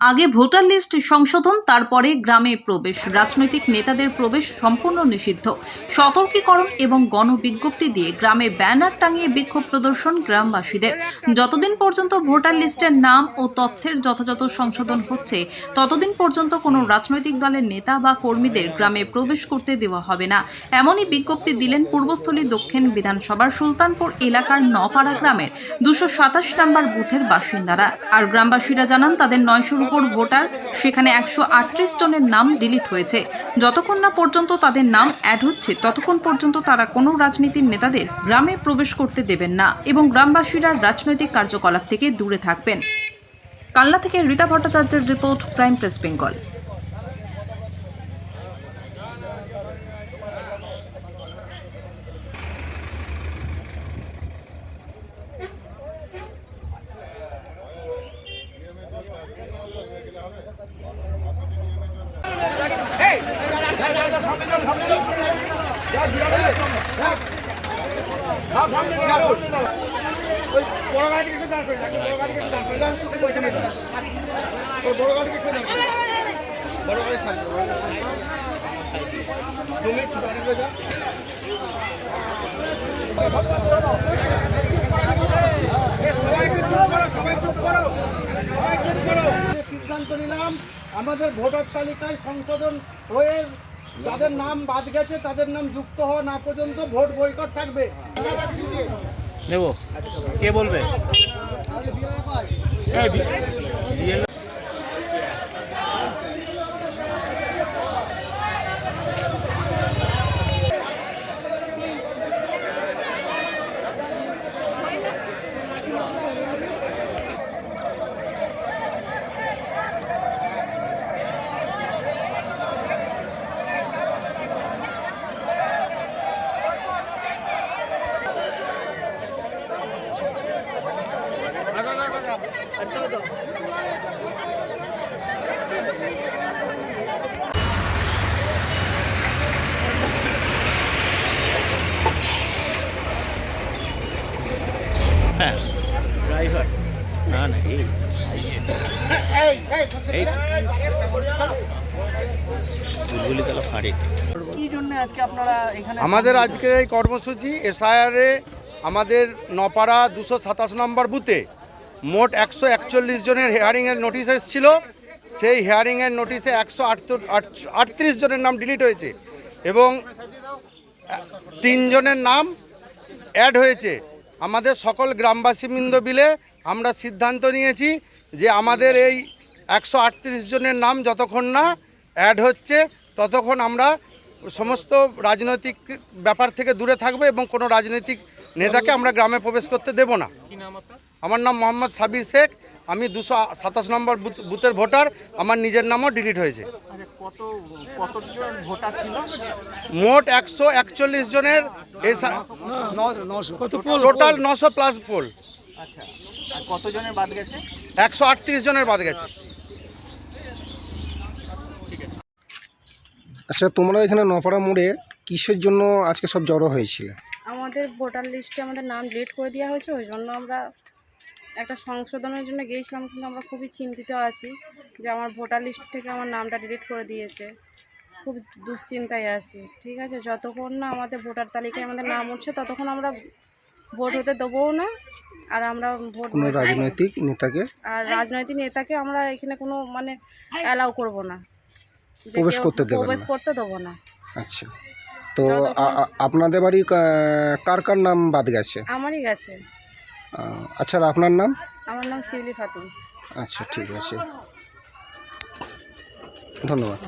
আগে voter list সংশোধন, তারপরে গ্রামে প্রবেশ। রাজনৈতিক নেতাদের প্রবেশ সম্পূর্ণ নিষিদ্ধ। সতর্কীকরণ এবং গণবিজ্ঞপ্তি দিয়ে গ্রামে ব্যানার টাঙিয়ে বিক্ষোভ প্রদর্শন গ্রামবাসীদের। যতদিন পর্যন্ত ভোটার লিস্টের নাম ও তথ্যের যথাযথ সংশোধন হচ্ছে, ততদিন পর্যন্ত কোনো রাজনৈতিক দলের নেতা বা কর্মীদের গ্রামে প্রবেশ করতে দেওয়া হবে না। এমনই বিজ্ঞপ্তি দিলেন পূর্বস্থলী দক্ষিণ বিধানসভার সুলতানপুর এলাকার নপাড়া গ্রামের 227 নম্বর বুথের বাসিন্দারা। আর গ্রামবাসীরা জানান তাদের 900 ভোটার, সেখানে 138 জনের নাম ডিলিট হয়েছে। যতক্ষণ না পর্যন্ত তাদের নাম অ্যাড হচ্ছে, ততক্ষণ পর্যন্ত তারা কোনো রাজনীতির নেতাদের গ্রামে প্রবেশ করতে দেবেন না এবং গ্রামবাসীরা রাজনৈতিক কার্যকলাপ থেকে দূরে থাকবেন। কালনা থেকে রীতা ভট্টাচার্যের রিপোর্ট, প্রাইম প্রেস বেঙ্গল। সিদ্ধান্ত নিলাম আমাদের ভোটার তালিকায় সংশোধন হয়ে যাদের নাম বাদ গেছে তাদের নাম যুক্ত হওয়া না পর্যন্ত ভোট বয়কট থাকবে। নেব কে বলবে? হ্যাঁ, ড্রাইভার না না এই বুলবুলি তলা ফাঁড়ি। কি জন্য আজকে আপনারা এখানে? আমাদের আজকের এই কর্মসূচি এসআইআরে আমাদের নপাড়া 227 নম্বর বুথে মোট 141 জনের হিয়ারিংয়ের নোটিশ এসেছিল। সেই হিয়ারিংয়ের নোটিশে 138 জনের নাম ডিলিট হয়েছে এবং 3 জনের নাম অ্যাড হয়েছে। আমাদের সকল গ্রামবাসীবৃন্দ মিলে আমরা সিদ্ধান্ত নিয়েছি যে আমাদের এই 138 জনের নাম যতক্ষণ না অ্যাড হচ্ছে ততক্ষণ আমরা সমস্ত রাজনৈতিক ব্যাপার থেকে দূরে থাকবো এবং কোনো রাজনৈতিক নেতাকে আমরা গ্রামে প্রবেশ করতে দেব না। আমার নাম মোহাম্মদ সাবির শেখ, আমি 227 নম্বর বুথের ভোটার। আমার নিজের নামও ডিলিট হয়েছে। মোট 141 জনের টোটাল 900 প্লাস পোল। কতজনের বাদ গেছে? 138 জনের বাদ গেছে। আচ্ছা, তোমরা এখানে নপাড়া মোড়ে কিসের জন্য আজকে সব জড়ো হয়েছিল? আমাদের ভোটার লিস্টে আমাদের নাম ডিলিট করে দেওয়া হয়েছে, ওই জন্য আমরা একটা সংশোধনের জন্য গিয়েছিলাম, কিন্তু আমরা খুবই চিন্তিত আছি যে আমার ভোটার লিস্ট থেকে আমার নামটা ডিলিট করে দিয়েছে। খুব দুশ্চিন্তায় আছি। ঠিক আছে, যতক্ষণ না আমাদের ভোটার তালিকায় আমাদের নাম উঠছে ততক্ষণ আমরা ভোট হতে দেবও না। আর আমরা ভোট কোনো রাজনৈতিক নেতাকে আমরা এখানে কোনো অ্যালাউ করব না, প্রবেশ করতে দেবো না। আচ্ছা, তো আপনাদের বাড়ির কার কার নাম বাদ গেছে? আমারই গেছে। আচ্ছা, আর আপনার নাম? আমার নাম শিউলি খাতুন। আচ্ছা, ঠিক আছে, ধন্যবাদ।